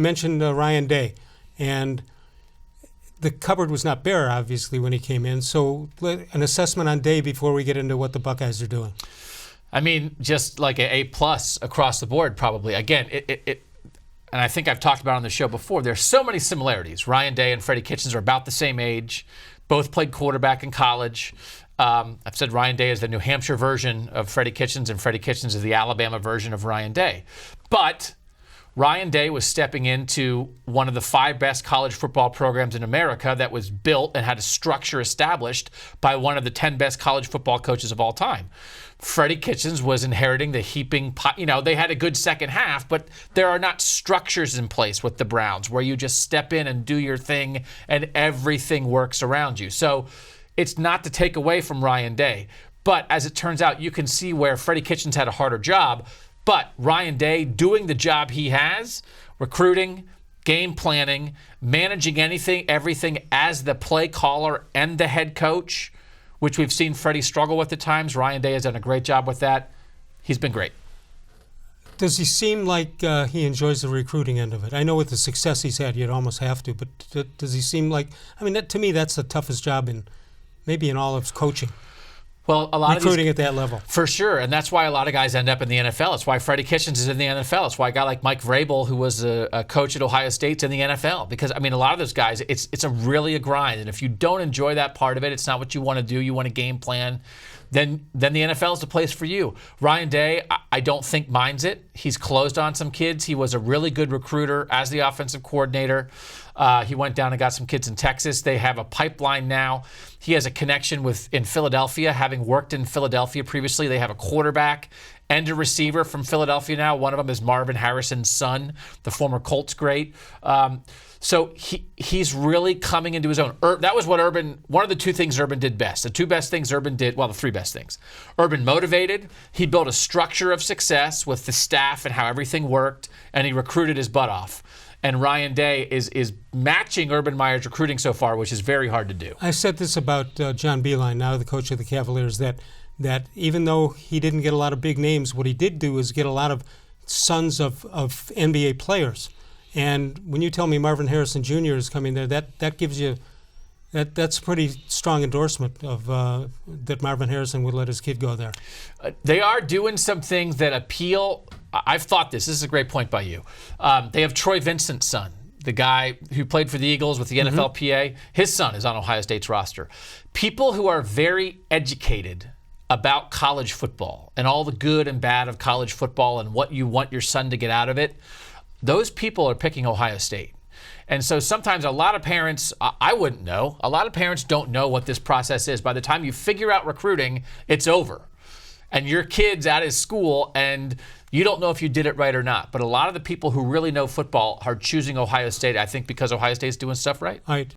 You mentioned Ryan Day, and the cupboard was not bare, obviously, when he came in. So an assessment on Day before we get into what the Buckeyes are doing. I mean, just like an A+ across the board, probably. Again, and I think I've talked about it on the show before, there's so many similarities. Ryan Day and Freddie Kitchens are about the same age. Both played quarterback in college. I've said Ryan Day is the New Hampshire version of Freddie Kitchens, and Freddie Kitchens is the Alabama version of Ryan Day. But Ryan Day was stepping into one of the 5 best college football programs in America that was built and had a structure established by one of the 10 best college football coaches of all time. Freddie Kitchens was inheriting the heaping pot. You know, they had a good second half, but there are not structures in place with the Browns where you just step in and do your thing and everything works around you. So it's not to take away from Ryan Day. But as it turns out, you can see where Freddie Kitchens had a harder job. But Ryan Day doing the job he has, recruiting, game planning, managing everything as the play caller and the head coach, which we've seen Freddie struggle with at times. Ryan Day has done a great job with that. He's been great. Does he seem like he enjoys the recruiting end of it? I know with the success he's had, you'd almost have to, but does he seem like, I mean, to me, that's the toughest job maybe in all of coaching. Well, a lot recruiting of at that level. For sure, and that's why a lot of guys end up in the NFL. It's why Freddie Kitchens is in the NFL. It's why a guy like Mike Vrabel, who was a coach at Ohio State, is in the NFL. Because, I mean, a lot of those guys, it's really a grind. And if you don't enjoy that part of it, it's not what you want to do. You want a game plan. Then the NFL is the place for you. Ryan Day, I don't think minds it. He's closed on some kids. He was a really good recruiter as the offensive coordinator. He went down and got some kids in Texas. They have a pipeline now. He has a connection in Philadelphia, having worked in Philadelphia previously. They have a quarterback and a receiver from Philadelphia now. One of them is Marvin Harrison's son, the former Colts great. So he's really coming into his own. That was what one of the 2 things Urban did best. The 2 best things Urban did, well, the 3 best things. Urban motivated. He built a structure of success with the staff and how everything worked, and he recruited his butt off. And Ryan Day is matching Urban Meyer's recruiting so far, which is very hard to do. I said this about John Beilein, now the coach of the Cavaliers, that even though he didn't get a lot of big names, what he did do is get a lot of sons of NBA players. And when you tell me Marvin-Harrison-Jr. is coming there, that gives you that's a pretty strong endorsement of that Marvin Harrison would let his kid go there. They are doing some things that appeal. I've thought this is a great point by you. They have Troy Vincent's son, the guy who played for the Eagles with the NFLPA. His son is on Ohio State's roster. People who are very educated about college football and all the good and bad of college football and what you want your son to get out of it, those people are picking Ohio State. And so sometimes a lot of parents, I wouldn't know, a lot of parents don't know what this process is. By the time you figure out recruiting, it's over. And your kid's at his school and you don't know if you did it right or not. But a lot of the people who really know football are choosing Ohio State, I think, because Ohio State's doing stuff right. All right.